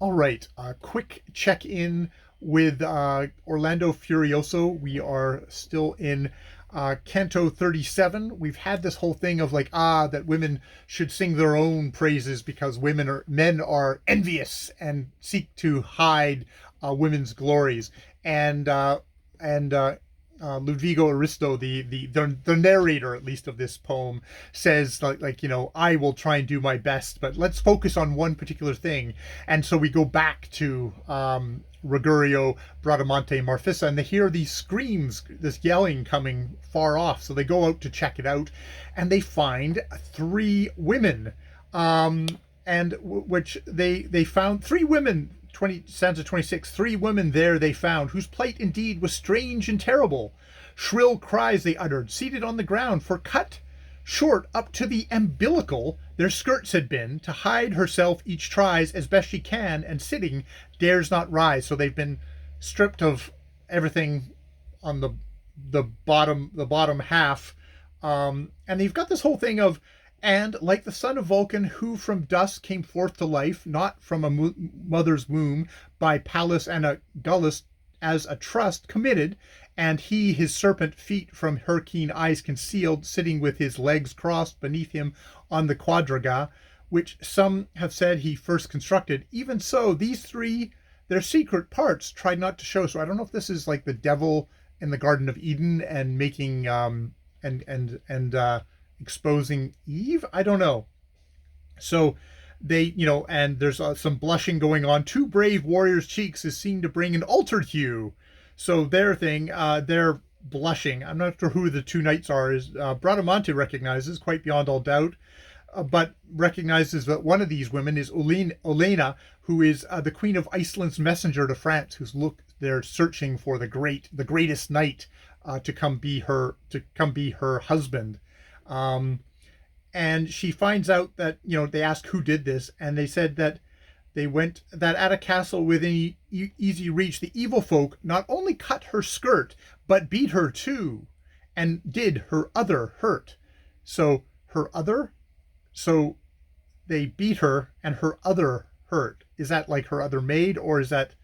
All right, quick check-in with Orlando Furioso. We are still in Canto 37. We've had this whole thing of like, that women should sing their own praises because men are envious and seek to hide women's glories. And Ludvigo Aristo, the narrator at least of this poem, says I will try and do my best, but let's focus on one particular thing. And so we go back to Ruggiero, Bradamante, Marfisa, and they hear these screams, this yelling coming far off. So they go out to check it out, and they find three women, and which they found three women. 20 stanza 26, three women there they found, whose plight indeed was strange and terrible. Shrill cries they uttered, seated on the ground, for cut short up to the umbilical their skirts had been. To hide herself each tries as best she can, and sitting dares not rise. So they've been stripped of everything on the bottom half, and they've got this whole thing of, and like the son of Vulcan, who from dust came forth to life, not from a mother's womb, by Pallas and Agullus as a trust committed, and he his serpent feet from her keen eyes concealed, sitting with his legs crossed beneath him on the quadriga, which some have said he first constructed. Even so, these three their secret parts tried not to show. So I don't know if this is like the devil in the Garden of Eden and making and exposing Eve. I don't know. So they, and there's some blushing going on. Two brave warriors' cheeks is seen to bring an altered hue. So their thing, they're blushing. I'm not sure who the two knights are. Is Bradamante recognizes, quite beyond all doubt, but recognizes that one of these women is Olena, who is the Queen of Iceland's messenger to France, they're searching for the greatest knight to come be her husband. And she finds out that, they ask who did this, and they said that that at a castle within easy reach, the evil folk not only cut her skirt, but beat her too, and did her other hurt. So so they beat her and her other hurt. Is that like her other maid, or is that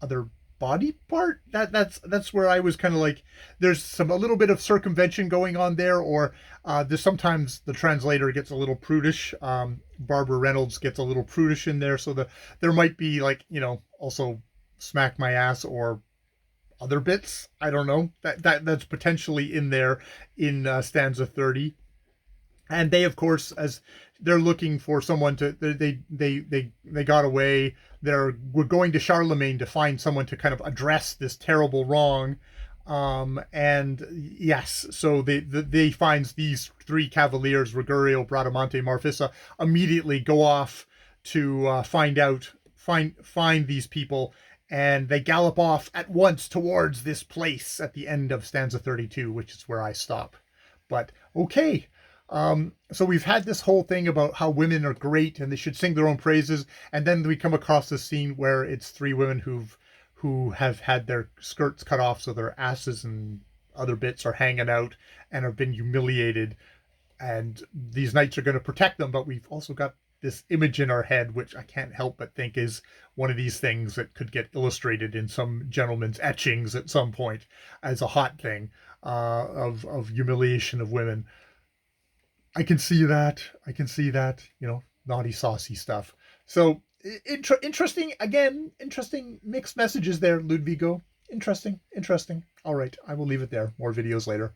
other body part? That's where I was kind of like, there's a little bit of circumvention going on there, or there's sometimes the translator gets a little prudish. Barbara Reynolds gets a little prudish in there, so there might be like, also smack my ass or other bits. I don't know, that's potentially in there in stanza 30. And they, of course, as they're looking for someone to, they got away. We're going to Charlemagne to find someone to kind of address this terrible wrong. And yes, so they finds these three cavaliers, Ruggiero, Bradamante, Marfisa, immediately go off to find these people, and they gallop off at once towards this place at the end of stanza 32, which is where I stop. But okay. So we've had this whole thing about how women are great and they should sing their own praises, and then we come across this scene where it's three women who have had their skirts cut off, so their asses and other bits are hanging out and have been humiliated, and these knights are going to protect them. But we've also got this image in our head, which I can't help but think is one of these things that could get illustrated in some gentleman's etchings at some point as a hot thing, of humiliation of women. I can see that. Naughty, saucy stuff. So interesting. Again, interesting mixed messages there, Ludvigo. Interesting. All right, I will leave it there. More videos later.